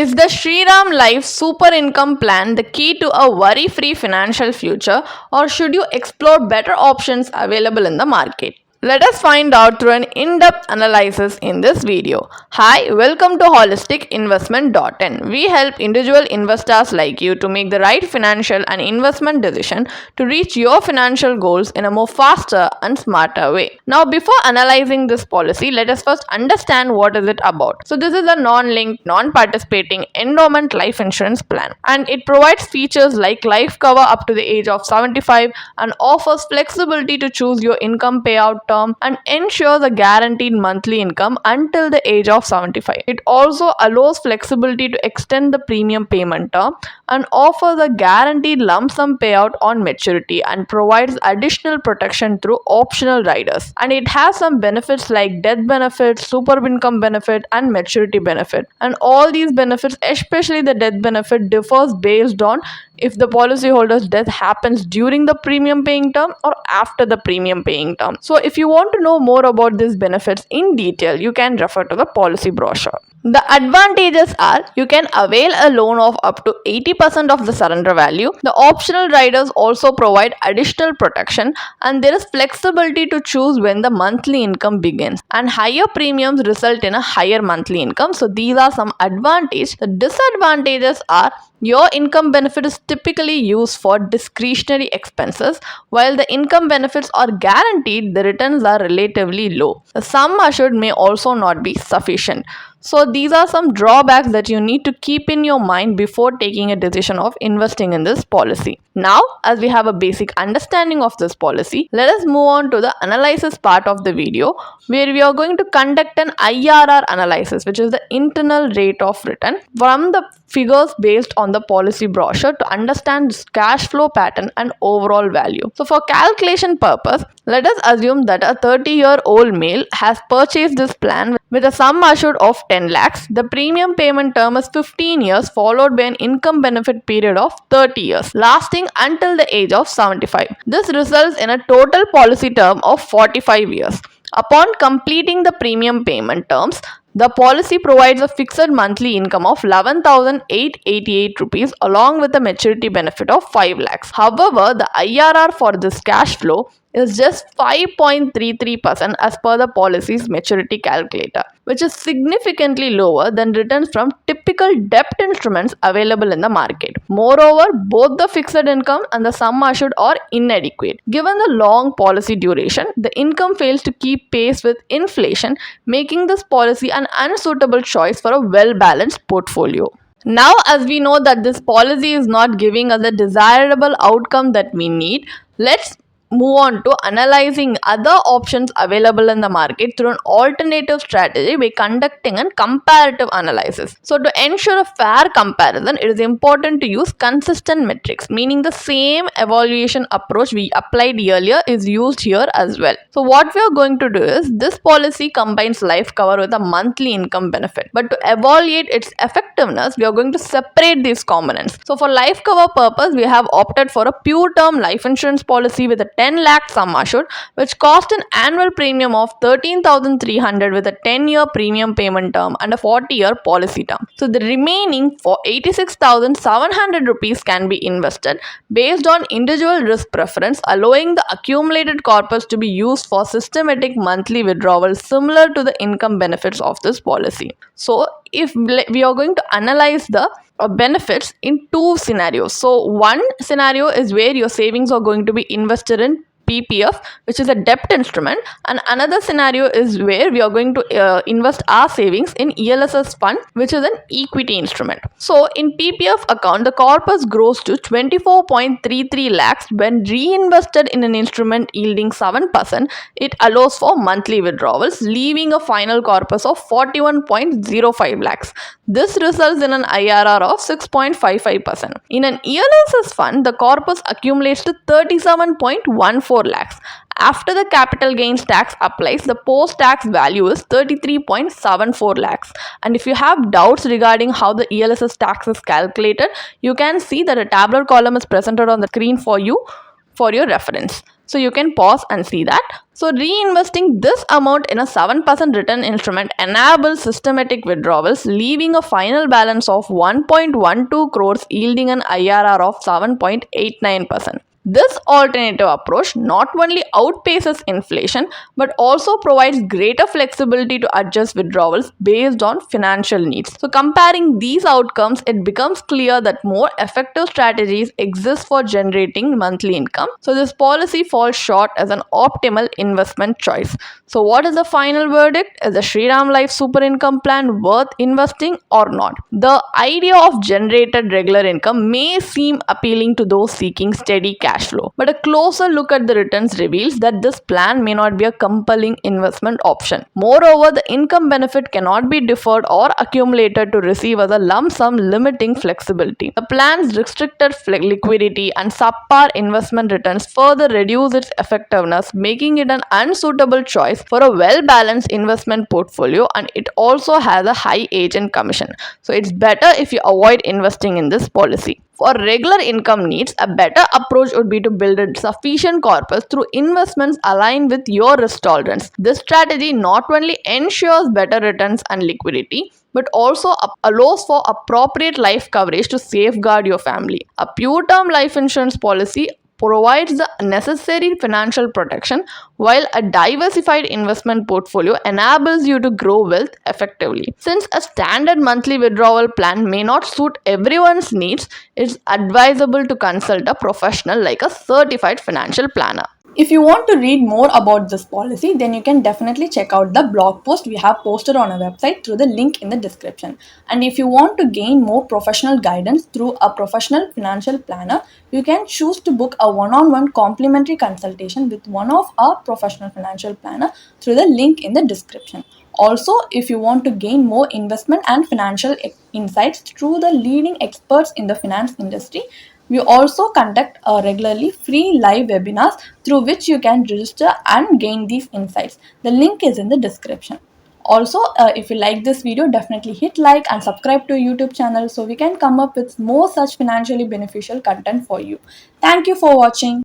Is the Shriram Life Super Income Plan the key to a worry-free financial future, or should you explore better options available in the market? Let us find out through an in-depth analysis in this video. Hi, welcome to holisticinvestment.in. We help individual investors like you to make the right financial and investment decision to reach your financial goals in a more faster and smarter way. Now, before analyzing this policy, let us first understand what is it about. So, this is a non-linked, non-participating endowment life insurance plan, and it provides features like life cover up to the age of 75 and offers flexibility to choose your income payout term and ensures a guaranteed monthly income until the age of 75. It also allows flexibility to extend the premium payment term and offers a guaranteed lump sum payout on maturity and provides additional protection through optional riders. And it has some benefits like death benefit, super income benefit, and maturity benefit. And all these benefits, especially the death benefit, differs based on if the policyholder's death happens during the premium paying term or after the premium paying term. So if you want to know more about these benefits in detail, you can refer to the policy brochure. The advantages are you can avail a loan of up to 80% of the surrender value. The optional riders also provide additional protection, and there is flexibility to choose when the monthly income begins. And higher premiums result in a higher monthly income. So these are some advantages. The disadvantages are your income benefit is typically used for discretionary expenses, while the income benefits are guaranteed, the returns are relatively low. The sum assured may also not be sufficient. So these are some drawbacks that you need to keep in your mind before taking a decision of investing in this policy. Now, as we have a basic understanding of this policy, let us move on to the analysis part of the video, where we are going to conduct an IRR analysis, which is the internal rate of return, from the figures based on the policy brochure to understand this cash flow pattern and overall value. So for calculation purpose, let us assume that a 30-year-old male has purchased this plan with a sum assured of 10 lakhs. The premium payment term is 15 years followed by an income benefit period of 30 years, lasting until the age of 75. This results in a total policy term of 45 years. Upon completing the premium payment terms, the policy provides a fixed monthly income of 11,888 rupees along with a maturity benefit of 5 lakhs. However, the IRR for this cash flow is just 5.33% as per the policy's maturity calculator, which is significantly lower than returns from typical debt instruments available in the market. Moreover, both the fixed income and the sum assured are inadequate. Given the long policy duration, the income fails to keep pace with inflation, making this policy an unsuitable choice for a well-balanced portfolio. Now, as we know that this policy is not giving us the desirable outcome that we need, let's move on to analyzing other options available in the market through an alternative strategy by conducting a comparative analysis. So to ensure a fair comparison, it is important to use consistent metrics, meaning the same evaluation approach we applied earlier is used here as well. So what we are going to do is, this policy combines life cover with a monthly income benefit, but to evaluate its effectiveness, we are going to separate these components. So for life cover purpose, we have opted for a pure term life insurance policy with a 10 lakh sum assured, which cost an annual premium of 13,300 with a 10-year premium payment term and a 40-year policy term. So the remaining for 86,700 rupees can be invested based on individual risk preference, allowing the accumulated corpus to be used for systematic monthly withdrawals similar to the income benefits of this policy. So if we are going to analyze the benefits in two scenarios. So one scenario is where your savings are going to be invested in PPF, which is a debt instrument, and another scenario is where we are going to invest our savings in ELSS fund, which is an equity instrument. So in PPF account, the corpus grows to 24.33 lakhs when reinvested in an instrument yielding 7%. It allows for monthly withdrawals, leaving a final corpus of 41.05 lakhs. This results in an IRR of 6.55%. In an ELSS fund, the corpus accumulates to 37.14 lakhs. After the capital gains tax applies, the post-tax value is 33.74 lakhs. And if you have doubts regarding how the ELSS tax is calculated, you can see that a tabular column is presented on the screen for you for your reference. So you can pause and see that. So reinvesting this amount in a 7% return instrument enables systematic withdrawals, leaving a final balance of 1.12 crores yielding an IRR of 7.89%. This alternative approach not only outpaces inflation but also provides greater flexibility to adjust withdrawals based on financial needs. So, comparing these outcomes, it becomes clear that more effective strategies exist for generating monthly income. So, this policy falls short as an optimal investment choice. So, what is the final verdict? Is the Shriram Life Super Income Plan worth investing or not? The idea of generated regular income may seem appealing to those seeking steady cash flow, but a closer look at the returns reveals that this plan may not be a compelling investment option. Moreover, the income benefit cannot be deferred or accumulated to receive as a lump sum, limiting flexibility. The plan's restricted liquidity and subpar investment returns further reduce its effectiveness, making it an unsuitable choice for a well-balanced investment portfolio, and it also has a high agent commission. So it's better if you avoid investing in this policy. For regular income needs, a better approach would be to build a sufficient corpus through investments aligned with your risk tolerance. This strategy not only ensures better returns and liquidity, but also allows for appropriate life coverage to safeguard your family. A pure term life insurance policy provides the necessary financial protection, while a diversified investment portfolio enables you to grow wealth effectively. Since a standard monthly withdrawal plan may not suit everyone's needs, it's advisable to consult a professional like a certified financial planner. If you want to read more about this policy, then you can definitely check out the blog post we have posted on our website through the link in the description. And if you want to gain more professional guidance through a professional financial planner, you can choose to book a one-on-one complimentary consultation with one of our professional financial planner through the link in the description. Also, if you want to gain more investment and financial insights through the leading experts in the finance industry, we also conduct regularly free live webinars through which you can register and gain these insights. The link is in the description. Also, if you like this video, definitely hit like and subscribe to YouTube channel so we can come up with more such financially beneficial content for you. Thank you for watching.